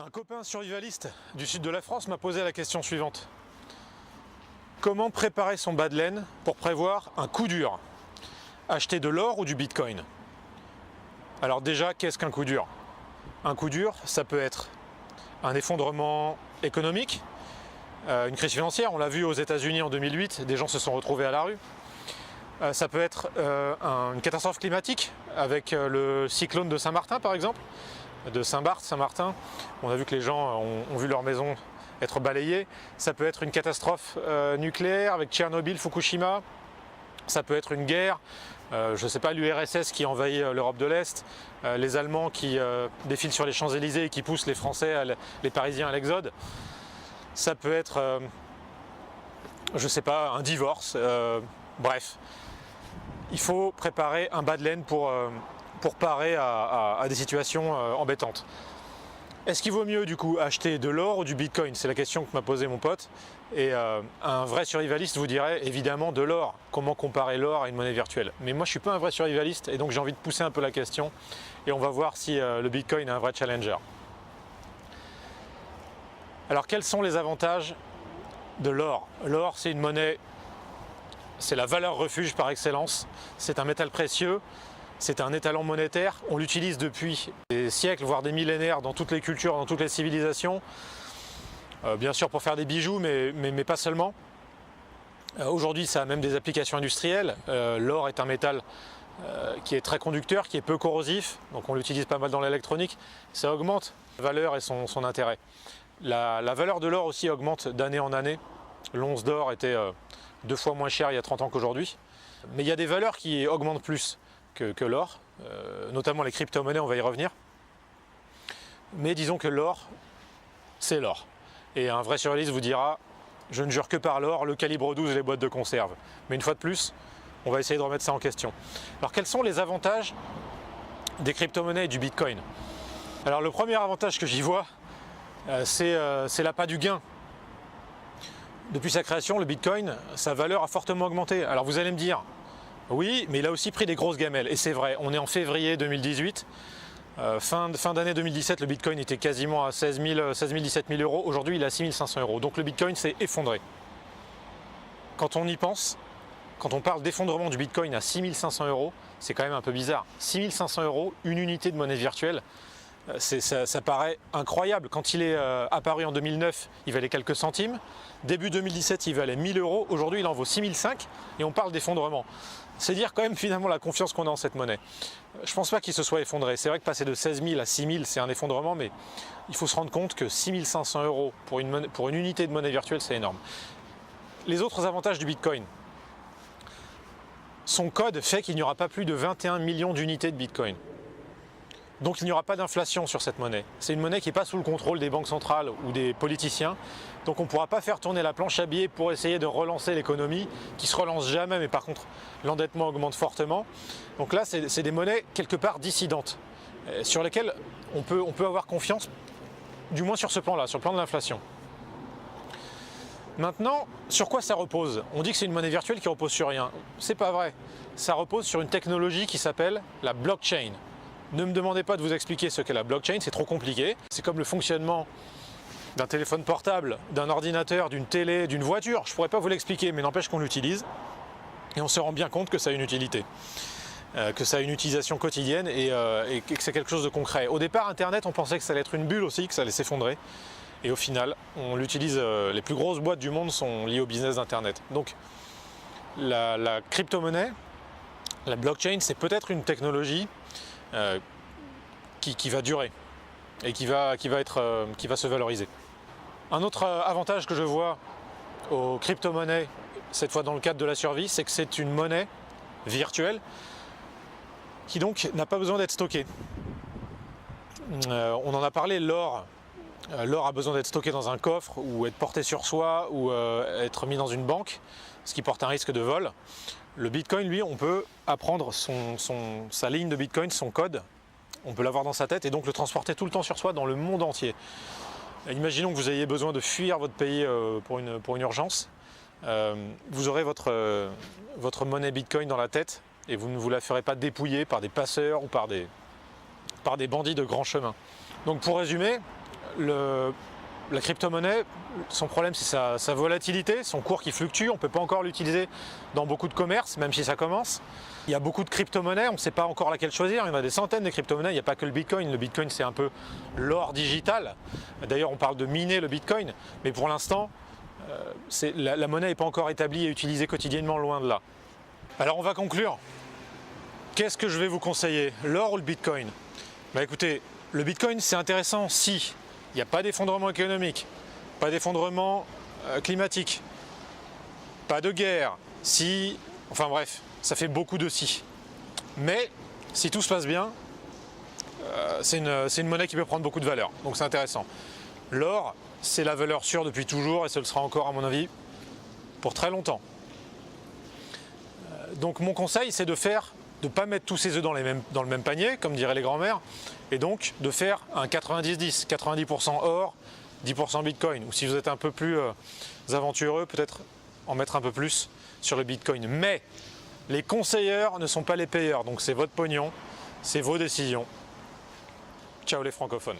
Un copain survivaliste du sud de la France m'a posé la question suivante. Comment préparer son bas de laine pour prévoir un coup dur? Acheter de l'or ou du bitcoin? Alors déjà, qu'est-ce qu'un coup dur? Un coup dur, ça peut être un effondrement économique, une crise financière, on l'a vu aux États-Unis en 2008, des gens se sont retrouvés à la rue. Ça peut être une catastrophe climatique avec le cyclone de Saint-Martin par exemple, de Saint-Barth, Saint-Martin. On a vu que les gens ont vu leur maison être balayée. Ça peut être une catastrophe nucléaire avec Tchernobyl, Fukushima. Ça peut être une guerre, je ne sais pas, l'URSS qui envahit l'Europe de l'Est, les Allemands qui défilent sur les Champs-Élysées et qui poussent les Français, les Parisiens à l'exode. Ça peut être, je ne sais pas, un divorce, bref. Il faut préparer un bas de laine pour parer à des situations embêtantes. Est-ce qu'il vaut mieux du coup acheter de l'or ou du bitcoin? C'est la question que m'a posé mon pote. Et un vrai survivaliste vous dirait évidemment de l'or. Comment comparer l'or à une monnaie virtuelle? Mais moi je ne suis pas un vrai survivaliste et donc j'ai envie de pousser un peu la question et on va voir si le bitcoin est un vrai challenger. Alors quels sont les avantages de l'or? L'or c'est une monnaie, c'est la valeur refuge par excellence, c'est un métal précieux. C'est un étalon monétaire, on l'utilise depuis des siècles, voire des millénaires dans toutes les cultures, dans toutes les civilisations. Bien sûr pour faire des bijoux, mais pas seulement. Aujourd'hui ça a même des applications industrielles. L'or est un métal qui est très conducteur, qui est peu corrosif, donc on l'utilise pas mal dans l'électronique. Ça augmente la valeur et son intérêt. La valeur de l'or aussi augmente d'année en année. L'once d'or était 2 fois moins cher il y a 30 ans qu'aujourd'hui. Mais il y a des valeurs qui augmentent plus que l'or, notamment les crypto-monnaies, on va y revenir. Mais disons que l'or, c'est l'or. Et un vrai survivaliste vous dira, je ne jure que par l'or, le calibre 12 et les boîtes de conserve. Mais une fois de plus, on va essayer de remettre ça en question. Alors quels sont les avantages des crypto-monnaies et du bitcoin? Alors le premier avantage que j'y vois, c'est l'appât du gain. Depuis sa création, le bitcoin, sa valeur a fortement augmenté. Alors vous allez me dire, oui, mais il a aussi pris des grosses gamelles. Et c'est vrai, on est en février 2018. Fin d'année 2017, le bitcoin était quasiment à 16 000, 17 000 euros. Aujourd'hui, il est à 6 500 euros. Donc le bitcoin s'est effondré. Quand on y pense, quand on parle d'effondrement du bitcoin à 6 500 euros, c'est quand même un peu bizarre. 6 500 euros, une unité de monnaie virtuelle, ça paraît incroyable. Quand il est apparu en 2009, il valait quelques centimes. Début 2017, il valait 1000 euros. Aujourd'hui, il en vaut 6005 et on parle d'effondrement. C'est dire quand même finalement la confiance qu'on a en cette monnaie. Je ne pense pas qu'il se soit effondré. C'est vrai que passer de 16 000 à 6 000, c'est un effondrement, mais il faut se rendre compte que 6 500 euros pour une unité de monnaie virtuelle, c'est énorme. Les autres avantages du bitcoin. Son code fait qu'il n'y aura pas plus de 21 millions d'unités de bitcoin. Donc il n'y aura pas d'inflation sur cette monnaie. C'est une monnaie qui n'est pas sous le contrôle des banques centrales ou des politiciens. Donc on ne pourra pas faire tourner la planche à billets pour essayer de relancer l'économie, qui ne se relance jamais, mais par contre l'endettement augmente fortement. Donc là c'est des monnaies quelque part dissidentes, sur lesquelles on peut avoir confiance, du moins sur ce plan-là, sur le plan de l'inflation. Maintenant, sur quoi ça repose? On dit que c'est une monnaie virtuelle qui repose sur rien. C'est pas vrai. Ça repose sur une technologie qui s'appelle la blockchain. Ne me demandez pas de vous expliquer ce qu'est la blockchain, c'est trop compliqué. C'est comme le fonctionnement d'un téléphone portable, d'un ordinateur, d'une télé, d'une voiture. Je ne pourrais pas vous l'expliquer, mais n'empêche qu'on l'utilise. Et on se rend bien compte que ça a une utilité, que ça a une utilisation quotidienne et que c'est quelque chose de concret. Au départ, Internet, on pensait que ça allait être une bulle aussi, que ça allait s'effondrer. Et au final, on l'utilise. Les plus grosses boîtes du monde sont liées au business d'Internet. Donc, la crypto-monnaie, la blockchain, c'est peut-être une technologie qui va durer et qui va se valoriser. Un autre avantage que je vois aux crypto-monnaies, cette fois dans le cadre de la survie, c'est que c'est une monnaie virtuelle qui donc n'a pas besoin d'être stockée. On en a parlé, l'or a besoin d'être stocké dans un coffre ou être porté sur soi ou être mis dans une banque, ce qui porte un risque de vol. Le bitcoin, lui, on peut apprendre sa ligne de bitcoin, son code, on peut l'avoir dans sa tête et donc le transporter tout le temps sur soi dans le monde entier. Imaginons que vous ayez besoin de fuir votre pays pour une urgence. Vous aurez votre monnaie bitcoin dans la tête et vous ne vous la ferez pas dépouiller par des passeurs ou par des bandits de grand chemin. Donc pour résumer, La crypto-monnaie, son problème c'est sa volatilité, son cours qui fluctue. On ne peut pas encore l'utiliser dans beaucoup de commerces, même si ça commence. Il y a beaucoup de crypto-monnaies, on ne sait pas encore laquelle choisir. Il y en a des centaines de crypto-monnaies, il n'y a pas que le Bitcoin. Le Bitcoin c'est un peu l'or digital. D'ailleurs on parle de miner le Bitcoin, mais pour l'instant la monnaie n'est pas encore établie et utilisée quotidiennement, loin de là. Alors on va conclure. Qu'est-ce que je vais vous conseiller, l'or ou le Bitcoin? Bah écoutez, le Bitcoin c'est intéressant si il n'y a pas d'effondrement économique, pas d'effondrement climatique, pas de guerre, enfin bref, ça fait beaucoup de si. Mais si tout se passe bien, c'est une monnaie qui peut prendre beaucoup de valeur, donc c'est intéressant. L'or, c'est la valeur sûre depuis toujours et ce le sera encore à mon avis pour très longtemps. Donc mon conseil c'est de ne pas mettre tous ses œufs dans le même panier, comme diraient les grands-mères, et donc de faire un 90-10, 90% or, 10% Bitcoin. Ou si vous êtes un peu plus aventureux, peut-être en mettre un peu plus sur le Bitcoin. Mais les conseilleurs ne sont pas les payeurs, donc c'est votre pognon, c'est vos décisions. Ciao les francophones.